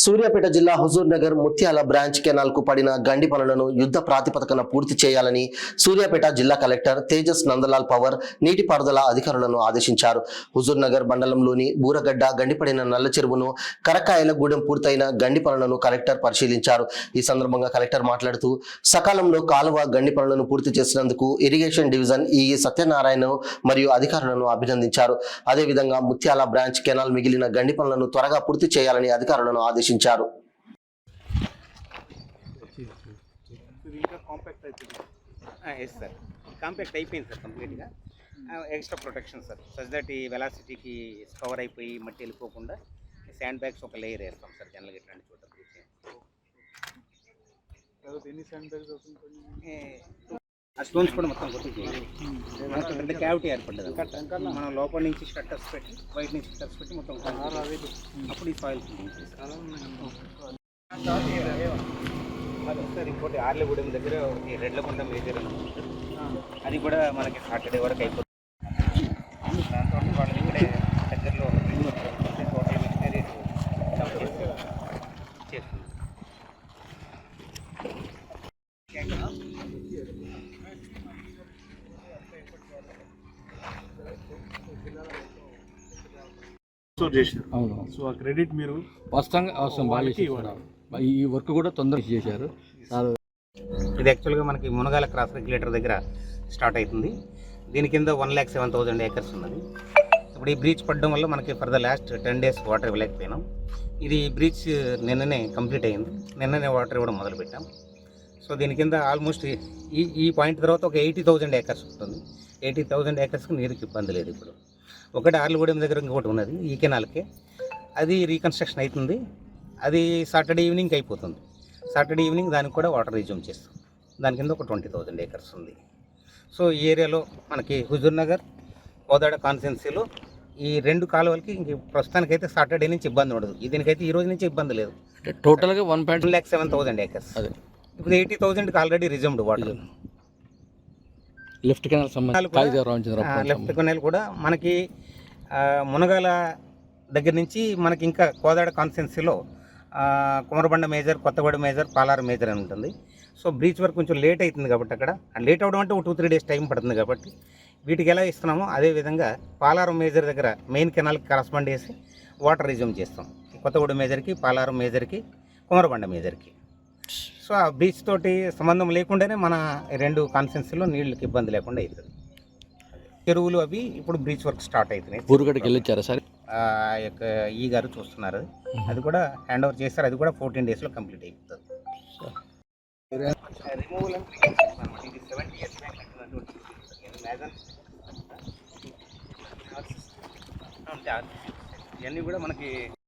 సూర్యాపేట జిల్లా హుజూర్ నగర్ ముత్యాల branch canal కు పడిన గండి పనులను యుద్ధ ప్రాతిపదికన పూర్తి చేయాలని సూర్యాపేట జిల్లా కలెక్టర్ తేజస్ నందలాల్ పవర్ నీటిపారుదల అధికారులను ఆదేశించారు. హుజూర్ నగర్ మండలంలోని బూరగడ్డ గండిపడిన నల్ల చెరువును కరకాయల గూడెం పూర్తయిన గండి పనులను కలెక్టర్ పరిశీలించారు. ఈ సందర్భంగా కలెక్టర్ మాట్లాడుతూ సకాలంలో కాలువ గండి పనులను పూర్తి చేసినందుకు ఇరిగేషన్ డివిజన్ ఈఈ సత్యనారాయణ మరియు అధికారులను అభినందించారు. అదేవిధంగా ముత్యాల బ్రాంచ్ కెనాల్ మిగిలిన గండి పనులను త్వరగా పూర్తి చేయాలని అధికారులను ఆదేశించారు. కాంపాక్ట్ అయిపోయింది సార్ కంప్లీట్గా. Extra protection sir such that ఈ వెలాసిటీకి కవర్ అయిపోయి మట్టి వెళ్ళిపోకుండా శాండ్ బ్యాగ్స్ ఒక లేయర్ వేస్తాం సార్ జనరల్గా ఇట్లాంటి చోట. ఆ స్టోన్స్ కూడా మొత్తం కొట్టుకున్నాయి. మనకు పెద్ద క్యావిటీ ఏర్పడ్డది. మనం లోపల నుంచి షట్టర్స్ పెట్టి బయట నుంచి షట్టర్స్ పెట్టి మొత్తం అప్పుడు ఈ సాయిల్ సార్. ఇంకోటి ఆర్లగూడెం దగ్గర ఒకటి రెడ్లకుంట మేజర్ అని ఉంటుంది. అది కూడా మనకి సాటర్డే వరకు అయిపోతుంది. దాంతో వాళ్ళకి ఇక్కడే దగ్గరలో టోటల్ మిషనరీ చేస్తుంది. అవును. సో ఆ క్రెడిట్ మీరు వాస్తవంగా అవసరం బాగా చేశారు. ఈ వర్క్ కూడా తొందరగా చేశారు. ఇది యాక్చువల్గా మనకి మునగాల క్రాస్ రెగ్యులేటర్ దగ్గర స్టార్ట్ అవుతుంది. దీని కింద 1,07,000 ఏకర్స్ ఉన్నది. ఇప్పుడు ఈ బ్రీచ్ పడడం వల్ల మనకి for the last 10 days water ఇవ్వలేకపోయినాం. ఇది బ్రీచ్ నిన్ననే కంప్లీట్ అయింది. నిన్ననే వాటర్ ఇవ్వడం మొదలుపెట్టాం. సో దీని కింద ఆల్మోస్ట్ ఈ పాయింట్ తర్వాత ఒక 80,000 ఏకర్స్ ఉంటుంది. 80,000 ఏకర్స్కి నీరుకి ఇబ్బంది లేదు. ఇప్పుడు ఒకటి ఆర్లగూడెం దగ్గర ఇంకోటి ఉన్నది ఈ కెనాల్కి. అది రీకన్స్ట్రక్షన్ అవుతుంది. అది సాటర్డే ఈవినింగ్ అయిపోతుంది. సాటర్డే ఈవినింగ్ దానికి కూడా వాటర్ రిజ్యూమ్ చేస్తాం. దాని కింద ఒక 20,000 ఏకర్స్ ఉంది. సో ఈ ఏరియాలో మనకి హుజూర్ నగర్ కోదాడ కాన్స్టిట్యున్సీలో ఈ 2 కాలువలకి ఇంక ప్రస్తుతానికైతే సాటర్డే నుంచి ఇబ్బంది ఉండదు. దీనికైతే ఈ రోజు నుంచి ఇబ్బంది లేదు. టోటల్గా 1,07,000 ఏకర్స్. ఇప్పుడు 80,000కి already reserved water. Left canal కూడా మనకి మునగాల దగ్గర నుంచి మనకి ఇంకా కోదాడ కాన్స్టిట్యున్సీలో Kumarabanda major, Kothaguda major, Palaru major అని ఉంటుంది. సో బ్రీచ్ వర్క్ కొంచెం లేట్ అవుతుంది కాబట్టి అక్కడ లేట్ అవ్వడం అంటే 2-3 days టైం పడుతుంది. కాబట్టి వీటికి ఎలా ఇస్తున్నామో అదేవిధంగా పాలారు మేజర్ దగ్గర మెయిన్ కెనాల్కి కరస్పాండ్ చేసి వాటర్ రిజ్యూమ్ చేస్తాం. కొత్తగూడ మేజర్కి, పాలారు మేజర్కి, కుమరబండ మేజర్కి. సో ఆ బ్రీచ్ తోటి సంబంధం లేకుండానే మన 2 కాన్స్టిట్యున్సీలో నీళ్ళకి ఇబ్బంది లేకుండా అవుతుంది. చెరువులు అవి ఇప్పుడు బ్రీచ్ వర్క్ స్టార్ట్ అవుతున్నాయి. బూరుగడ్డకి వెళ్ళొచ్చారా సార్? ఈ గారు చూస్తున్నారు. అది కూడా హ్యాండ్ ఓవర్ చేస్తారు. అది కూడా 14 daysలో కంప్లీట్ అయిపోతుంది. రిమూవల్ ఇది 70 years ఇవన్నీ కూడా మనకి